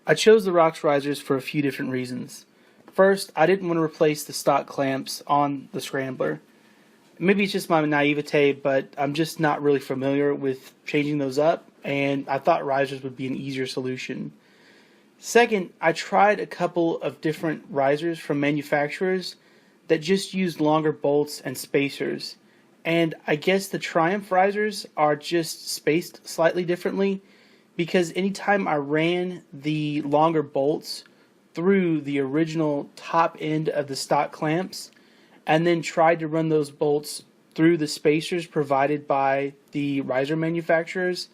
I chose the Rox risers for a few different reasons. First, I didn't want to replace the stock clamps on the Scrambler. Maybe it's just my naivete, but I'm just not really familiar with changing those up, and I thought risers would be an easier solution. Second, I tried a couple of different risers from manufacturers that just used longer bolts and spacers, and I guess the Triumph risers are just spaced slightly differently, because anytime I ran the longer bolts through the original top end of the stock clamps and then tried to run those bolts through the spacers provided by the riser manufacturers,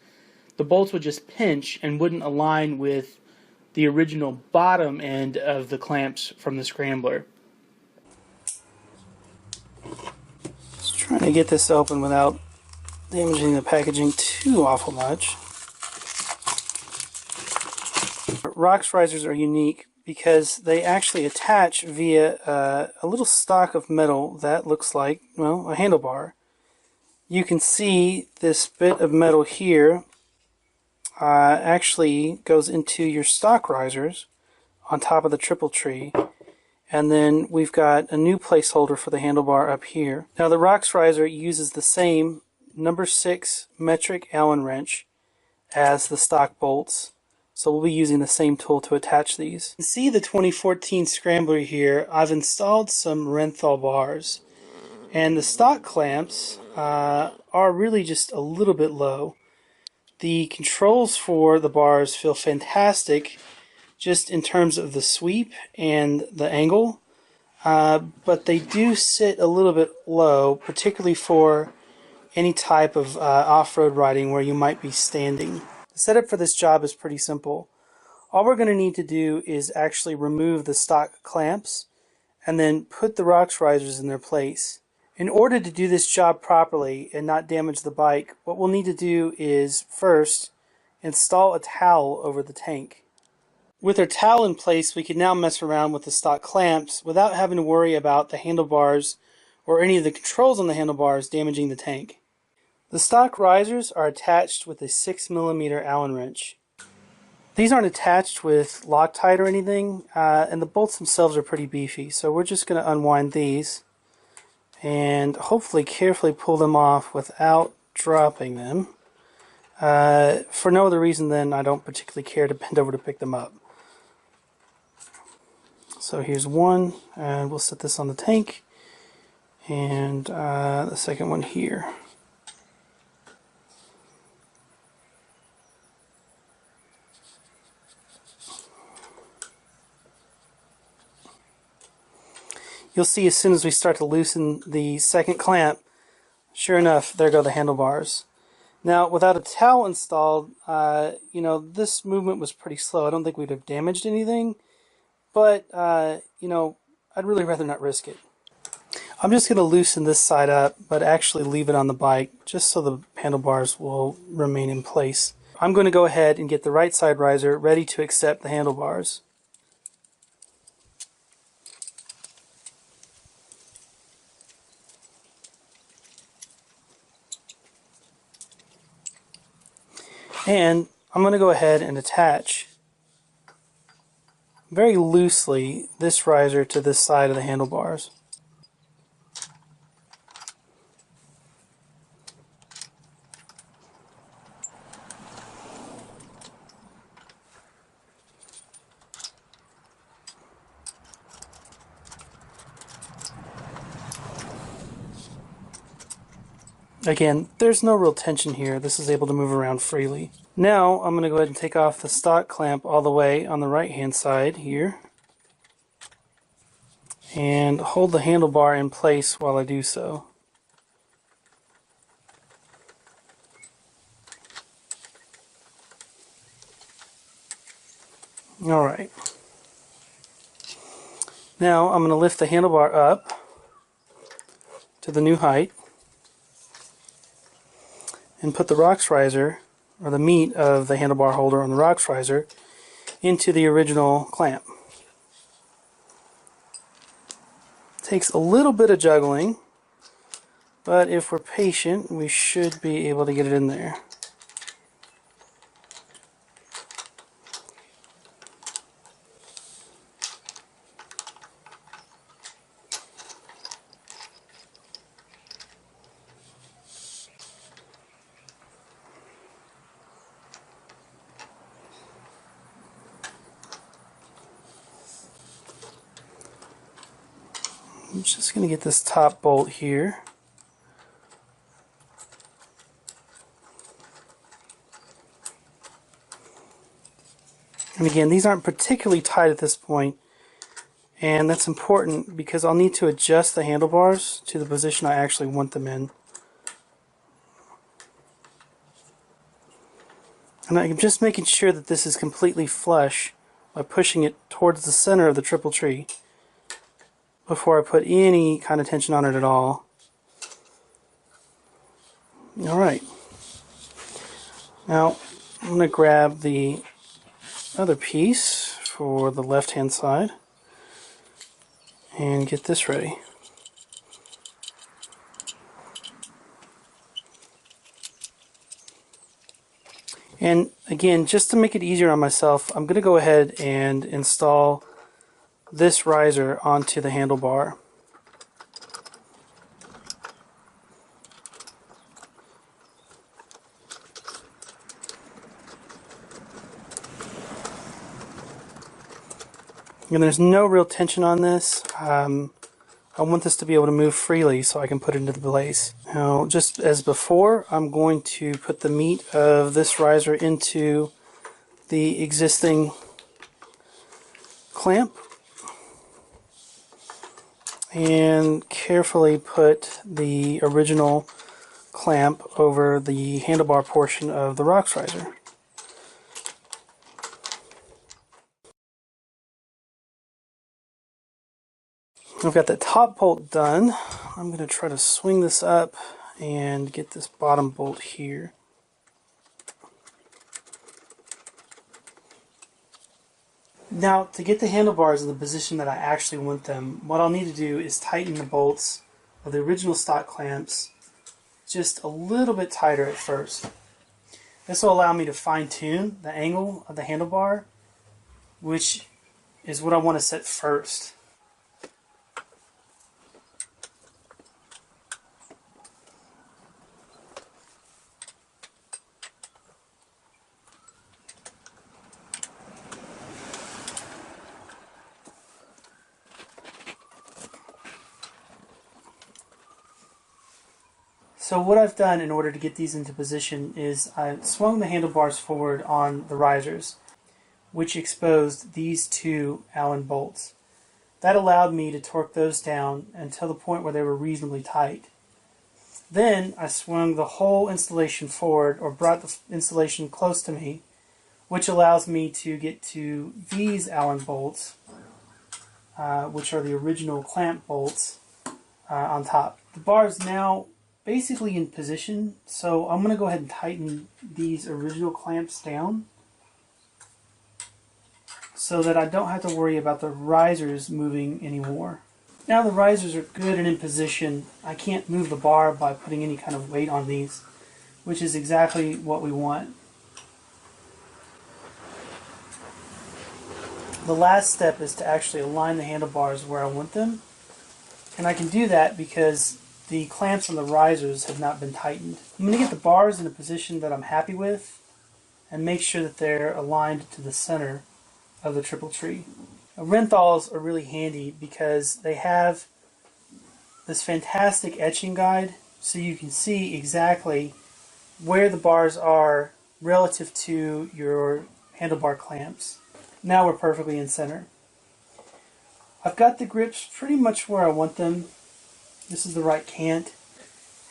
the bolts would just pinch and wouldn't align with the original bottom end of the clamps from the Scrambler. Just trying to get this open without damaging the packaging too awful much. Rox risers are unique because they actually attach via a little stock of metal that looks like, well, a handlebar. You can see this bit of metal here actually goes into your stock risers on top of the triple tree, and then we've got a new placeholder for the handlebar up here. Now the Rox riser uses the same number 6 metric Allen wrench as the stock bolts, so we'll be using the same tool to attach these. You can see the 2014 Scrambler here. I've installed some Renthal bars, and the stock clamps are really just a little bit low. The controls for the bars feel fantastic just in terms of the sweep and the angle, but they do sit a little bit low, particularly for any type of off-road riding where you might be standing. The setup for this job is pretty simple. All we're going to need to do is actually remove the stock clamps and then put the Rox risers in their place. In order to do this job properly and not damage the bike, what we'll need to do is first install a towel over the tank. With our towel in place, we can now mess around with the stock clamps without having to worry about the handlebars or any of the controls on the handlebars damaging the tank. The stock risers are attached with a 6mm Allen wrench. These aren't attached with Loctite or anything, and the bolts themselves are pretty beefy, so we're just going to unwind these and hopefully carefully pull them off without dropping them. For no other reason than I don't particularly care to bend over to pick them up. So here's one, and we'll set this on the tank, and the second one here. You'll see as soon as we start to loosen the second clamp, sure enough, there go the handlebars. Now, without a towel installed, this movement was pretty slow. I don't think we'd have damaged anything, but, I'd really rather not risk it. I'm just going to loosen this side up, but actually leave it on the bike, just so the handlebars will remain in place. I'm going to go ahead and get the right side riser ready to accept the handlebars. And I'm going to go ahead and attach very loosely this riser to this side of the handlebars. Again, there's no real tension here. This is able to move around freely. Now I'm going to go ahead and take off the stock clamp all the way on the right hand side here and hold the handlebar in place while I do so. Alright. Now I'm going to lift the handlebar up to the new height and put the Rox riser, or the meat of the handlebar holder on the Rox riser, into the original clamp. Takes a little bit of juggling, but if we're patient, we should be able to get it in there. I'm just going to get this top bolt here. And again, these aren't particularly tight at this point, and that's important because I'll need to adjust the handlebars to the position I actually want them in. And I'm just making sure that this is completely flush by pushing it towards the center of the triple tree before I put any kind of tension on it at all. Alright. Now, I'm going to grab the other piece for the left hand side and get this ready. And again, just to make it easier on myself, I'm going to go ahead and install this riser onto the handlebar. And there's no real tension on this. I want this to be able to move freely so I can put it into place. Now, just as before, I'm going to put the meat of this riser into the existing clamp and carefully put the original clamp over the handlebar portion of the rocks riser. I've got the top bolt done. I'm going to try to swing this up and get this bottom bolt here. Now, to get the handlebars in the position that I actually want them, what I'll need to do is tighten the bolts of the original stock clamps just a little bit tighter at first. This will allow me to fine-tune the angle of the handlebar, which is what I want to set first. So what I've done in order to get these into position is I've swung the handlebars forward on the risers, which exposed these two Allen bolts. That allowed me to torque those down until the point where they were reasonably tight. Then I swung the whole installation forward, or brought the installation close to me, which allows me to get to these Allen bolts, which are the original clamp bolts, on top. The bar is now basically in position, so I'm going to go ahead and tighten these original clamps down so that I don't have to worry about the risers moving anymore. Now the risers are good and in position, I can't move the bar by putting any kind of weight on these, which is exactly what we want. The last step is to actually align the handlebars where I want them, and I can do that because the clamps on the risers have not been tightened. I'm going to get the bars in a position that I'm happy with and make sure that they're aligned to the center of the triple tree. Now, Renthals are really handy because they have this fantastic etching guide so you can see exactly where the bars are relative to your handlebar clamps. Now we're perfectly in center. I've got the grips pretty much where I want them. This is the right cant,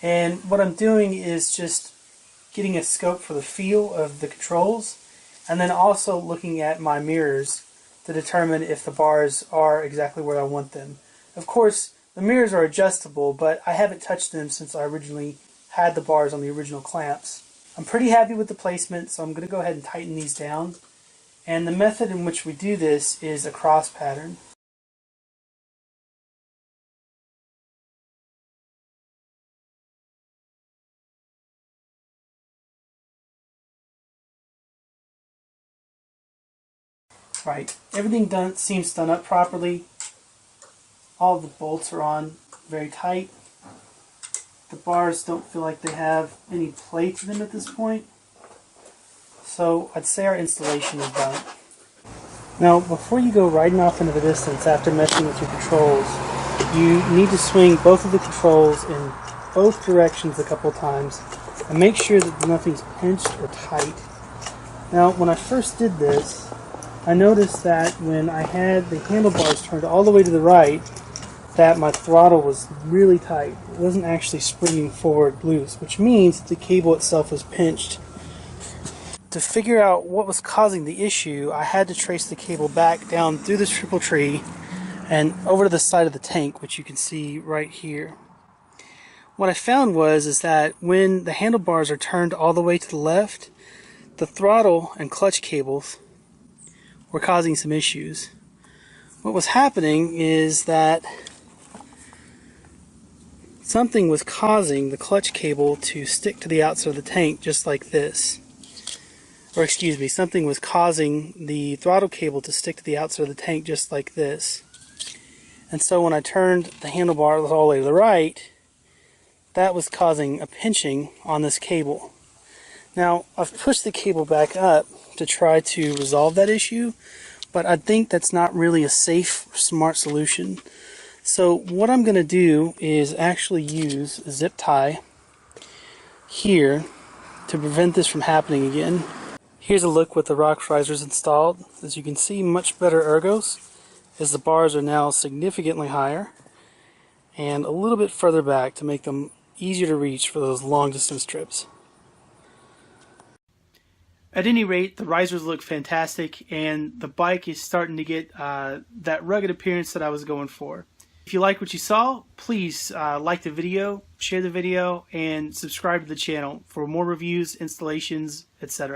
and what I'm doing is just getting a scope for the feel of the controls, and then also looking at my mirrors to determine if the bars are exactly where I want them. Of course, the mirrors are adjustable, but I haven't touched them since I originally had the bars on the original clamps. I'm pretty happy with the placement, so I'm going to go ahead and tighten these down, and the method in which we do this is a cross pattern. Right, everything seems done up properly. All the bolts are on very tight. The bars don't feel like they have any play to them at this point. So I'd say our installation is done. Now, before you go riding off into the distance after messing with your controls, you need to swing both of the controls in both directions a couple times and make sure that nothing's pinched or tight. Now, when I first did this, I noticed that when I had the handlebars turned all the way to the right, that my throttle was really tight. It wasn't actually springing forward loose, which means the cable itself was pinched. To figure out what was causing the issue, I had to trace the cable back down through this triple tree and over to the side of the tank, which you can see right here. What I found is that when the handlebars are turned all the way to the left, the throttle and clutch cables were causing some issues. What was happening is that something was causing the clutch cable to stick to the outside of the tank just like this. Or excuse me, something was causing the throttle cable to stick to the outside of the tank just like this. And so when I turned the handlebars all the way to the right, that was causing a pinching on this cable. Now, I've pushed the cable back up to try to resolve that issue, but I think that's not really a safe, smart solution. So what I'm going to do is actually use a zip tie here to prevent this from happening again. Here's a look with the rock risers installed. As you can see, much better ergos, as the bars are now significantly higher and a little bit further back to make them easier to reach for those long distance trips. At any rate, the risers look fantastic and the bike is starting to get that rugged appearance that I was going for. If you like what you saw, please like the video, share the video, and subscribe to the channel for more reviews, installations, etc.